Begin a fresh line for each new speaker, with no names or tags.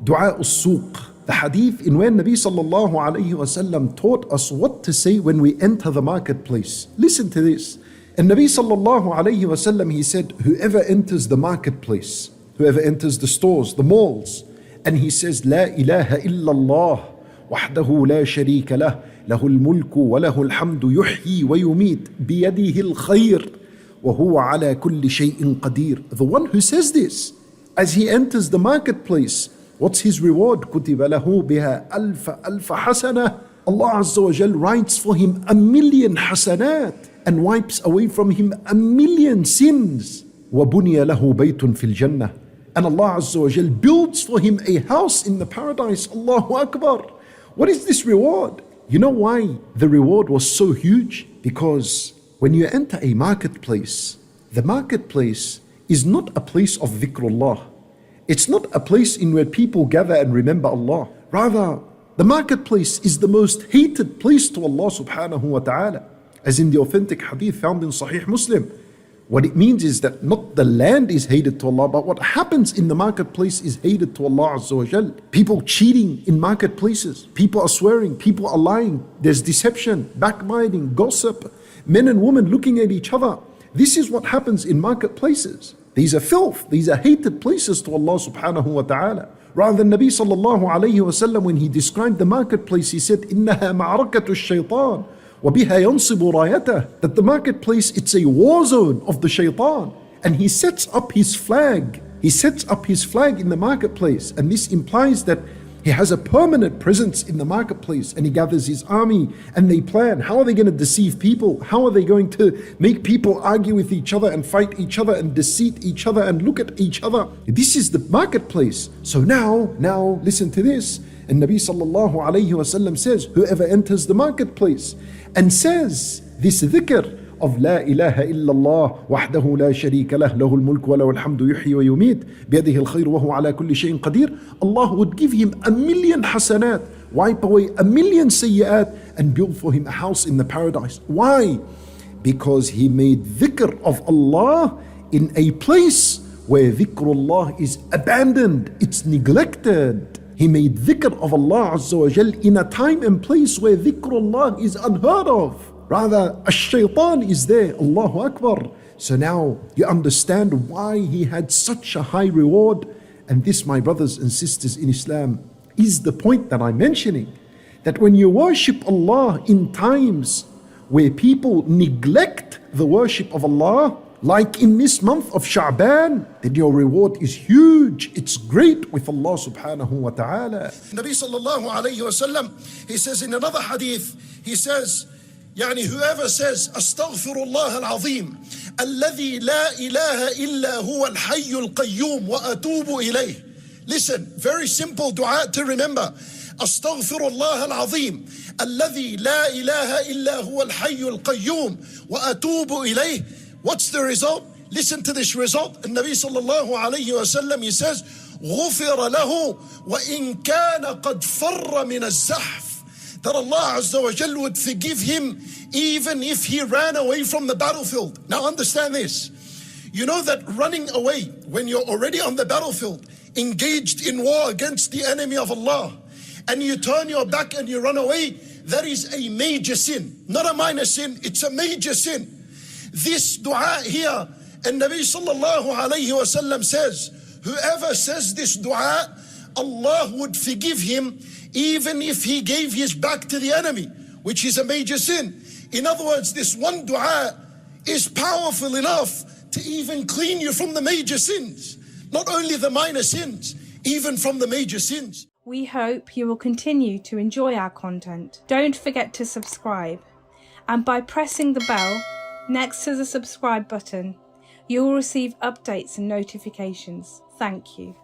Dua al-Suq, the hadith in where Nabi sallallahu alayhi wasallam taught us what to say when we enter the marketplace. Listen to this. And Nabi sallallahu alayhi wasallam, he said, whoever enters the marketplace, whoever enters the stores, the malls, and he says, La ilaha illallah, wahdahu la sharika lah, lahul mulku wa lahul hamdu yuhyi wa yumit, biyadihi al-khayr, wa huwa ala kulli shay'in qadir. The one who says this, as he enters the marketplace, what's his reward? كُتِبَ لَهُ بِهَا أَلْفَ حَسَنَةٍ. Allah Azza wa Jal writes for him 1,000,000 hasanat and wipes away from him 1,000,000 sins. وَبُنِيَ لَهُ بَيْتٌ فِي الْجَنَّةِ. And Allah Azza wa Jal builds for him a house in the paradise. Allahu Akbar. What is this reward? You know why the reward was so huge? Because when you enter a marketplace, the marketplace is not a place of dhikrullah. It's not a place in where people gather and remember Allah. Rather, the marketplace is the most hated place to Allah subhanahu wa ta'ala. As in the authentic hadith found in Sahih Muslim. What it means is that not the land is hated to Allah, but what happens in the marketplace is hated to Allah Azza wa Jal. People cheating in marketplaces. People are swearing. People are lying. There's deception, backbiting, gossip. Men and women looking at each other. This is what happens in marketplaces. These are filth. These are hated places to Allah subhanahu wa ta'ala. Rather than Nabi sallallahu alayhi wa sallam, when he described the marketplace, he said, إِنَّهَا مَعْرَكَةُ الشَّيْطَانِ وَبِهَا يَنْصِبُ رَايَتَهُ. That the marketplace, it's a war zone of the shaitan. And he sets up his flag. He sets up his flag in the marketplace. And this implies that he has a permanent presence in the marketplace, and he gathers his army and they plan. How are they going to deceive people? How are they going to make people argue with each other and fight each other and deceit each other and look at each other? This is the marketplace. So now listen to this. And Nabi sallallahu alayhi wa sallam says, whoever enters the marketplace and says this dhikr of La ilaha illallah wahdahu la sharika lah lahul mulku wa lahul hamdu yuhyi wa yumit biyadihi al-khayr wa huwa ala kulli shay'in qadir, Allah would give him 1,000,000 hasanat, wipe away 1,000,000 sayyi'at, and build for him a house in the paradise. Why? Because he made dhikr of Allah in a place where dhikrullah is abandoned, it's neglected. He made dhikr of Allah Azza wa Jal in a time and place where dhikrullah is unheard of. Rather, ash-shaytan is there. Allahu Akbar. So now you understand why he had such a high reward. And this, my brothers and sisters in Islam, is the point that I'm mentioning. That when you worship Allah in times where people neglect the worship of Allah, like in this month of Sha'ban, then your reward is huge. It's great with Allah subhanahu wa ta'ala.
Nabi sallallahu alayhi wa sallam, he says in another hadith, he says, whoever says Astaghfirullah al-Azim alladhi la ilaha illa huwa al-hayy al-qayyum wa atubu ilayh. Listen, very simple dua to remember. Astaghfirullah al-Azim alladhi la ilaha illa huwa al-hayy al-qayyum wa atubu ilayh. What's the result? Listen to this result. And Nabi sallallahu alayhi wa sallam, he says, غُفِرَ لَهُ وَإِن كَانَ قَدْ فَرَّ مِنَ الزَّحْفِ. That Allah Azza wa Jal would forgive him even if he ran away from the battlefield. Now understand this. You know that running away when you're already on the battlefield, engaged in war against the enemy of Allah, and you turn your back and you run away, that is a major sin. Not a minor sin, it's a major sin. This dua here, and Nabi sallallahu alayhi wa sallam says, whoever says this dua, Allah would forgive him even if he gave his back to the enemy, which is a major sin. In other words, this one dua is powerful enough to even clean you from the major sins. Not only the minor sins, even from the major sins.
We hope you will continue to enjoy our content. Don't forget to subscribe. And by pressing the bell next to the subscribe button, you will receive updates and notifications. Thank you.